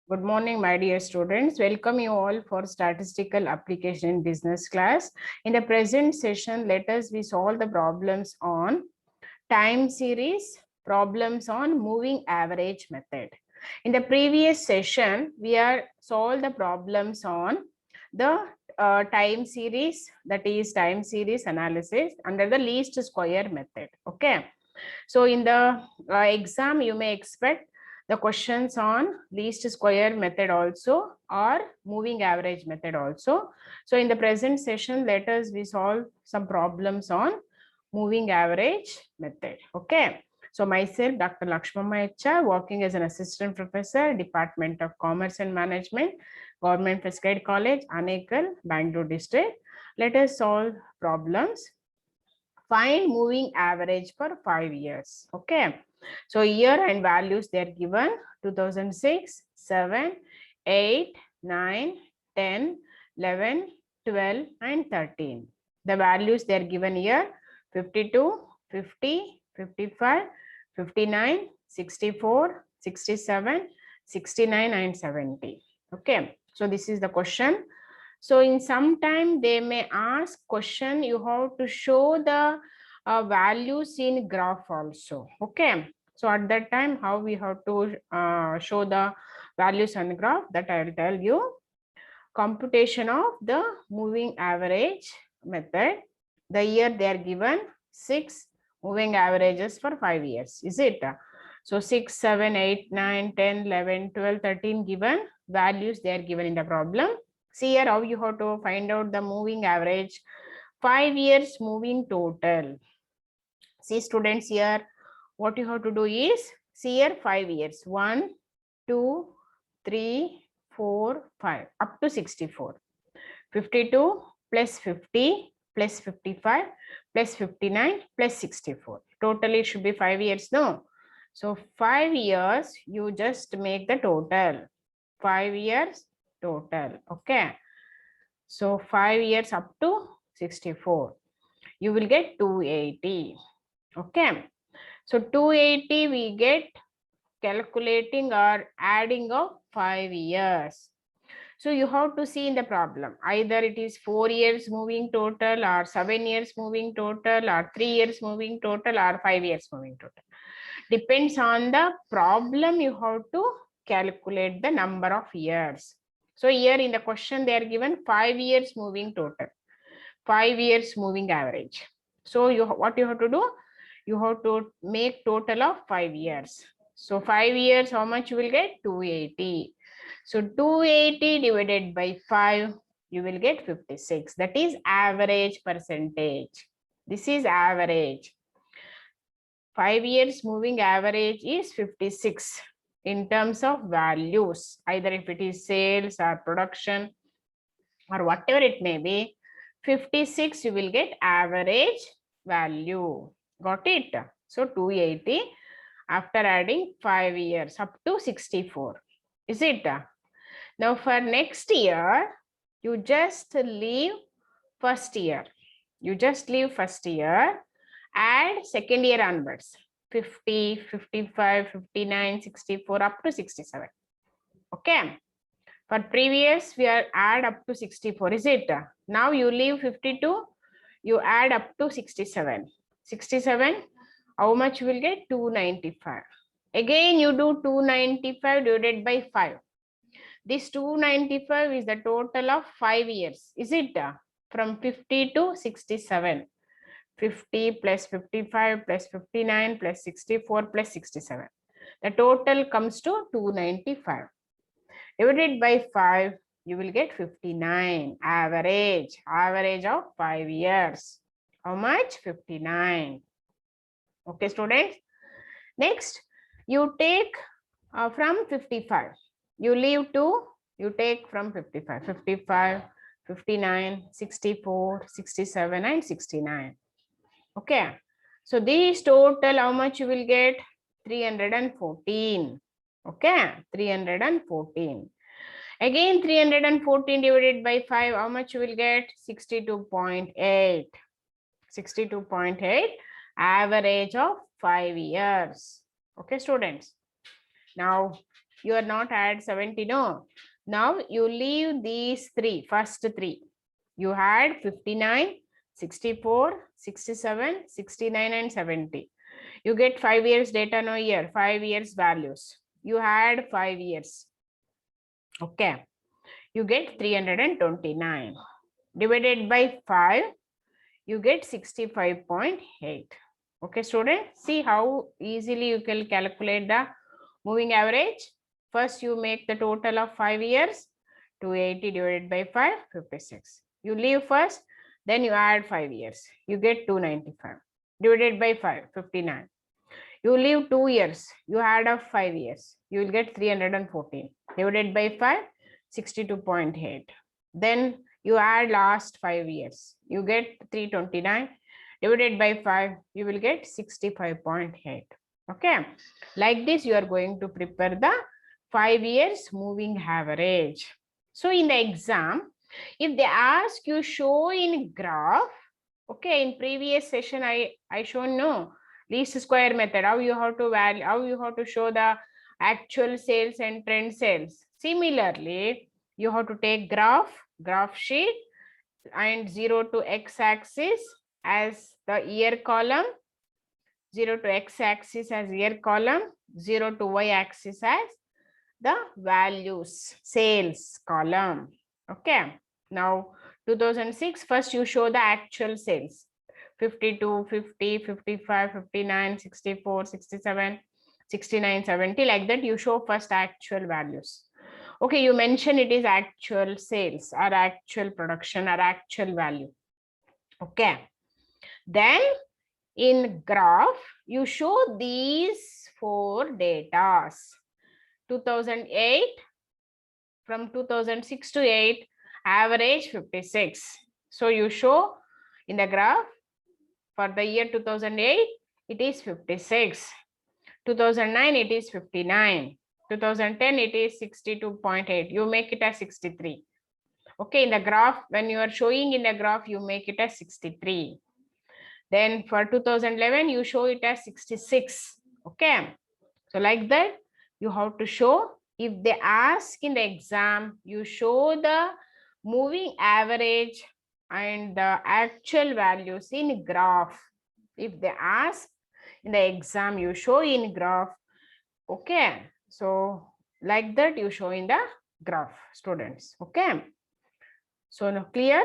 Good morning, my dear students. Welcome you all for statistical application in business class. In the present session, let us we solve the problems on time series, problems on moving average method. In the previous session, we are solved the problems on the time series, that is time series analysis under the least square method. Okay. So in the exam, you may expect the questions on least square method also or moving average method also. So in the present session, let us we solve some problems on moving average method. Okay. So myself, Dr. Lakshmama HR, working as an assistant professor, Department of Commerce and Management, Government First Grade College, Anekal, Bangalore district. Let us solve problems. Find moving average for 5 years. Okay. So year and values they are given 2006, 7, 8, 9, 10, 11, 12 and 13. The values they are given here 52, 50, 55, 59, 64, 67, 69 and 70. Okay. So this is the question. So in some time they may ask question, you have to show the values in graph also. Okay. So at that time, how we have to show the values on the graph, that I will tell you. Computation of the moving average method. The year they are given 6 moving averages for 5 years. Is it? So 6, 7, 8, 9, 10, 11, 12, 13 given values they are given in the problem. See here how you have to find out the moving average. 5 years moving total. See students here, what you have to do is, see here 5 years. 1, 2, 3, 4, 5, up to 64. 52 plus 50 plus 55 plus 59 plus 64. Totally it should be 5 years, no? So 5 years, you just make the total. 5 years total. Okay. So 5 years up to 64. You will get 280. Okay. So 280 we get calculating or adding of 5 years. So you have to see in the problem, either it is 4 years moving total or 7 years moving total or 3 years moving total or 5 years moving total. Depends on the problem, you have to calculate the number of years. So here in the question, they are given 5 years moving total, 5 years moving average. So what you have to do? You have to make total of 5 years. So 5 years, how much you will get? 280. So 280 divided by 5, you will get 56. That is average percentage. This is average. 5 years moving average is 56 in terms of values, either if it is sales or production or whatever it may be. 56 you will get average value. Got it? So 280 after adding 5 years up to 64. Is it? Now for next year, you just leave first year. You just leave first year, add second year onwards. 50, 55, 59, 64 up to 67. Okay. For previous, we are add up to 64, is it? Now you leave 52, you add up to 67. 67, how much you will get? 295. Again, you do 295 divided by 5. This 295 is the total of 5 years, is it? From 50 to 67. 50 plus 55 plus 59 plus 64 plus 67. The total comes to 295. Divided by 5, you will get 59. Average of 5 years. How much? 59. Okay, students. Next, you take from 55. You leave 2, you take from 55. 55, 59, 64, 67 and 69. Okay. So this total, how much you will get? 314. Okay. 314. Again, 314 divided by 5, how much you will get? 62.8. 62.8 average of 5 years. Okay, students. Now, You are not add 70, no. Now you leave these three, first three. You had 59, 64, 67, 69 and 70. You get 5 years data no year, 5 years values. You had 5 years. Okay. You get 329. Divided by 5, you get 65.8. Okay, student, see how easily you can calculate the moving average. First, you make the total of 5 years, 280 divided by 5, 56. You leave first, then you add 5 years. You get 295 divided by 5, 59. You leave 2 years, you add up 5 years. You will get 314 divided by 5, 62.8. Then you add last 5 years. You get 329 divided by 5, you will get 65.8. Okay. Like this, you are going to prepare the 5 years moving average. So in the exam, if they ask you show in graph, okay, in previous session, I shown no least square method, how you have to value, how you have to show the actual sales and trend sales. Similarly, you have to take graph sheet and 0 to x-axis as the year column, 0 to x-axis as year column, 0 to y-axis as the values sales column. Okay. Now 2006, first you show the actual sales. 52, 50, 55, 59, 64, 67, 69, 70, like that you show first actual values. Okay, you mention it is actual sales or actual production or actual value. Okay. Then in graph, you show these 4 datas. 2008, from 2006 to 8, average 56. So you show in the graph for the year 2008, it is 56. 2009, it is 59. 2010, it is 62.8. You make it as 63. Okay, in the graph, when you are showing in the graph, you make it as 63. Then for 2011, you show it as 66. Okay, so like that, you have to show. If they ask in the exam, you show the moving average and the actual values in graph. If they ask in the exam, you show in graph. Okay, so like that you show in the graph, students. Okay, so now clear.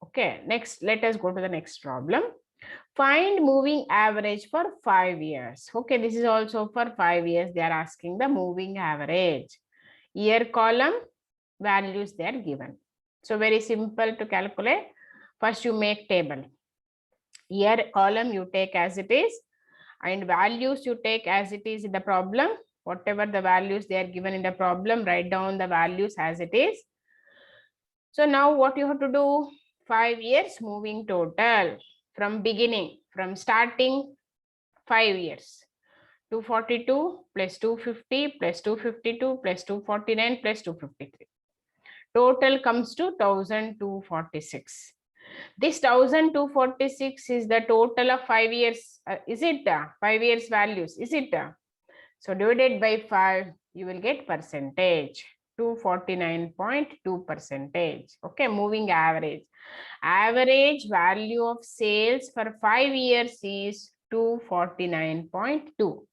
Okay, next let us go to the next problem. Find moving average for 5 years. Okay, this is also for 5 years. They are asking the moving average. Year column, values they are given. So very simple to calculate. First you make table. Year column you take as it is, and values you take as it is in the problem. Whatever the values they are given in the problem, write down the values as it is. So now what you have to do? 5 years moving total from beginning, from starting 5 years. 242 plus 250 plus 252 plus 249 plus 253. Total comes to 1246. This 1246 is the total of 5 years. Is it 5 years values? Is it? So divided by 5, you will get percentage. 249.2 percentage. Okay, moving average. Average value of sales for 5 years is 249.2.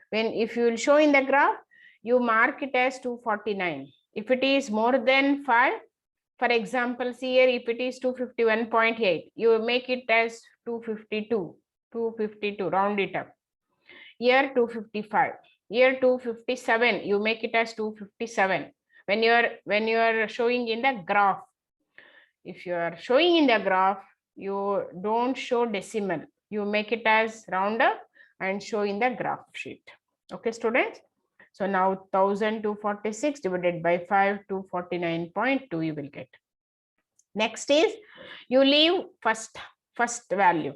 When if you will show in the graph, you mark it as 249. If it is more than 5, for example, see here, if it is 251.8, you make it as 252, round it up. Here 255, here 257, you make it as 257. When you are showing in the graph, if you are showing in the graph, you don't show decimal. You make it as round up and show in the graph sheet. Okay, students. So now 1246 divided by 5, 249.2 you will get. Next is you leave first value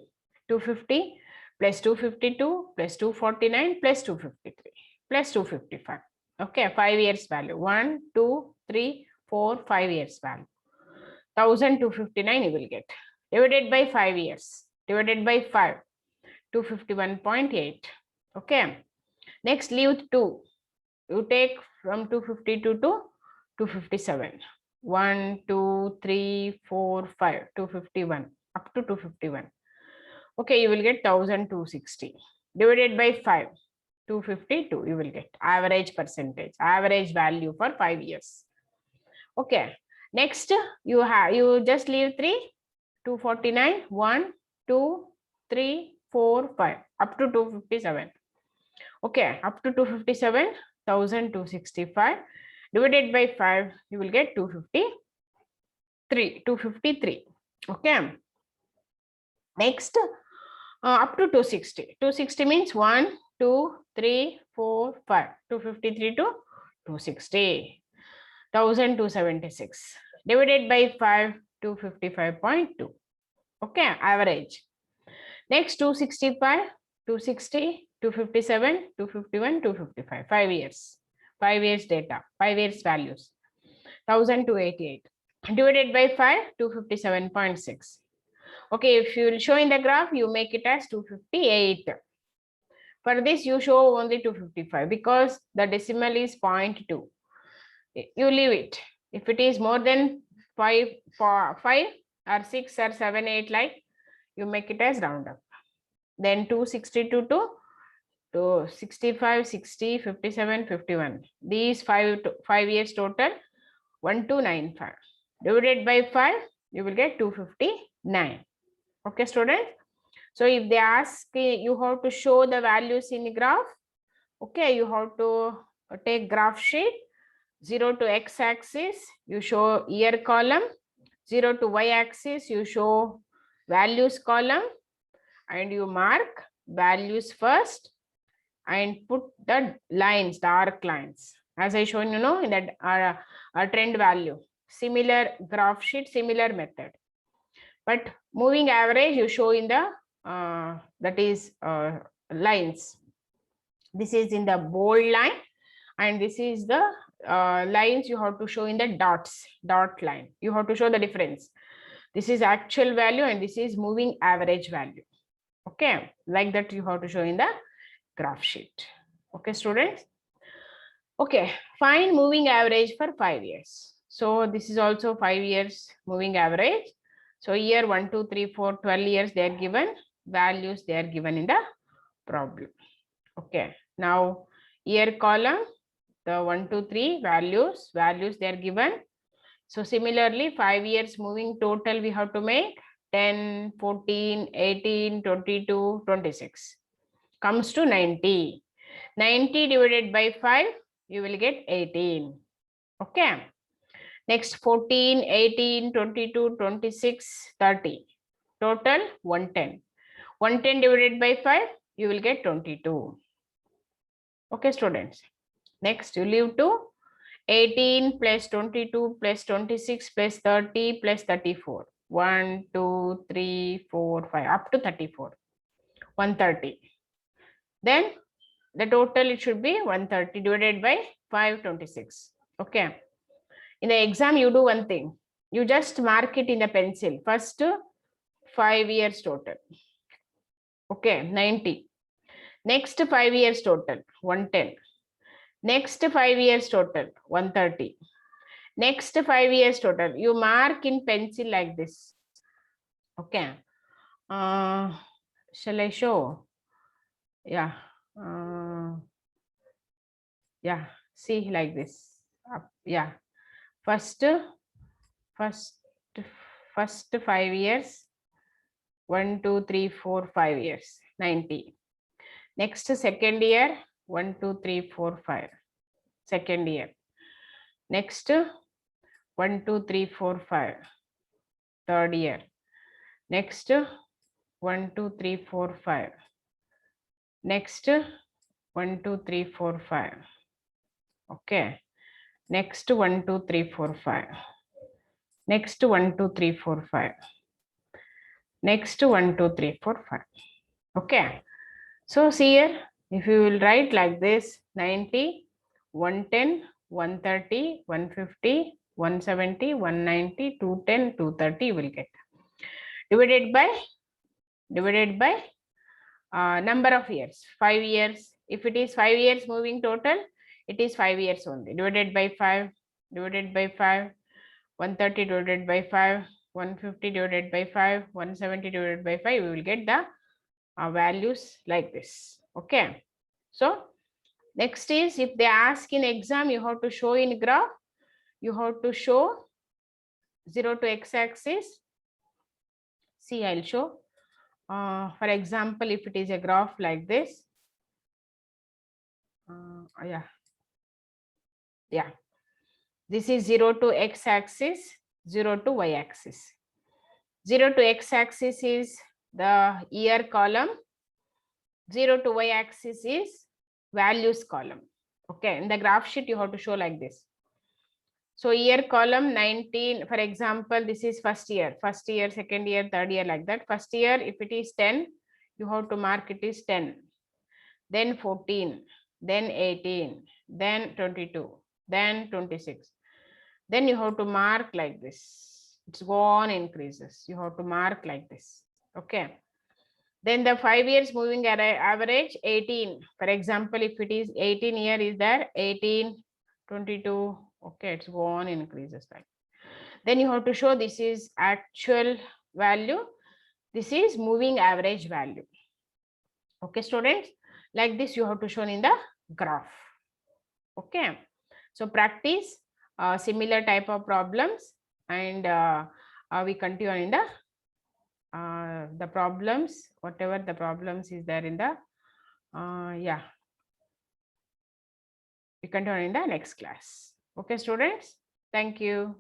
250 plus 252 plus 249 plus 253 plus 255. Okay, 5 years value. 1, 2, 3, 4, 5 years value. 1259 you will get. Divided by 5 years. Divided by 5. 251.8. Okay. Next leave 2. You take from 252 to 257. 1, 2, 3, 4, 5, 251, up to 251. Okay, you will get 1260. Divided by 5, 252, you will get average percentage, average value for 5 years. Okay, next you just leave 3, 249, 1, 2, 3, 4, 5, up to 257. Okay, up to 257, 1265 divided by 5, you will get 253. Okay, next up to 260. 260 means 1, 2, 3, 4, 5. 253 to 260. 1276 divided by 5, 255.2. Okay, average. Next 265, 260, 257, 251, 255. 5 years. 5 years data, 5 years values. 1288 divided by 5, 257.6. Okay, if you will show in the graph, you make it as 258. For this, you show only 255 because the decimal is 0.2. You leave it. If it is more than 5 or 6 or 7, 8, like, you make it as round up. Then 262 to 65, 60, 57, 51. These 5 years total, 1295. Divided by 5, you will get 259. Okay, student. So if they ask you how to show the values in the graph, okay, you have to take graph sheet. 0 to x-axis, you show year column. 0 to y-axis, you show values column. And you mark values first and put the lines, dark lines. As I shown, you know, in that trend value. Similar graph sheet, similar method. But moving average, you show in the, that is lines. This is in the bold line. And this is the lines you have to show in the dot line. You have to show the difference. This is actual value and this is moving average value. Okay, like that you have to show in the graph sheet. Okay, students. Okay, find moving average for 5 years. So this is also 5 years moving average. So year 1, 2, 3, 4, 12 years they are given, values they are given in the problem. Okay, now year column, the 1, 2, 3 values they are given. So similarly, 5 years moving total we have to make 10, 14, 18, 22, 26. Comes to 90. 90 divided by 5, you will get 18. Okay. Next 14, 18, 22, 26, 30. Total 110. 110 divided by 5, you will get 22. Okay, students. Next, you leave to 18 plus 22 plus 26 plus 30 plus 34. 1, 2, 3, 4, 5, up to 34. 130. Then the total it should be 130 divided by 526. Okay. In the exam, you do one thing. You just mark it in a pencil. First 5 years total. Okay, 90. Next 5 years total, 110. Next 5 years total, 130. Next 5 years total, you mark in pencil like this. Okay. Shall I show? Yeah. Yeah. See like this. Yeah. First 5 years. 1, 2, 3, 4, 5 years. 90. Next second year. 1, 2, 3, 4, 5. Second year. Next 1, 2, 3, 4, 5. Third year. Next 1, 2, 3, 4, 5. Next 1, 2, 3, 4, 5. Okay. Next 1, 2, 3, 4, 5. Next 1, 2, 3, 4, 5. Next 1, 2, 3, 4, 5. Okay. So see here, if you will write like this, 90, 110, 130, 150, 170, 190, 210, 230, you will get. Divided by number of years, 5 years. If it is 5 years moving total, it is 5 years only. Divided by 5, divided by 5, 130 divided by 5, 150 divided by 5, 170 divided by 5, we will get the values like this. Okay. So next is, if they ask in exam, you have to show in graph, you have to show 0 to x-axis. See, I'll show. For example, if it is a graph like this, yeah, this is 0 to x-axis, 0 to y-axis. 0 to x-axis is the year column, 0 to y-axis is values column. Okay, in the graph sheet you have to show like this. So year column 19, for example, this is first year, second year, third year, like that. First year, if it is 10, you have to mark it is 10, then 14, then 18, then 22, then 26. Then you have to mark like this. It's go on increases. You have to mark like this. Okay. Then the 5 years moving average 18. For example, if it is 18 year is there, 18, 22. Okay, it's go on increases like. Then you have to show this is actual value. This is moving average value. Okay, students, like this you have to show in the graph. Okay, so practice similar type of problems, and we continue in the problems, whatever the problems is there in the yeah, we continue in the next class. Okay, students, thank you.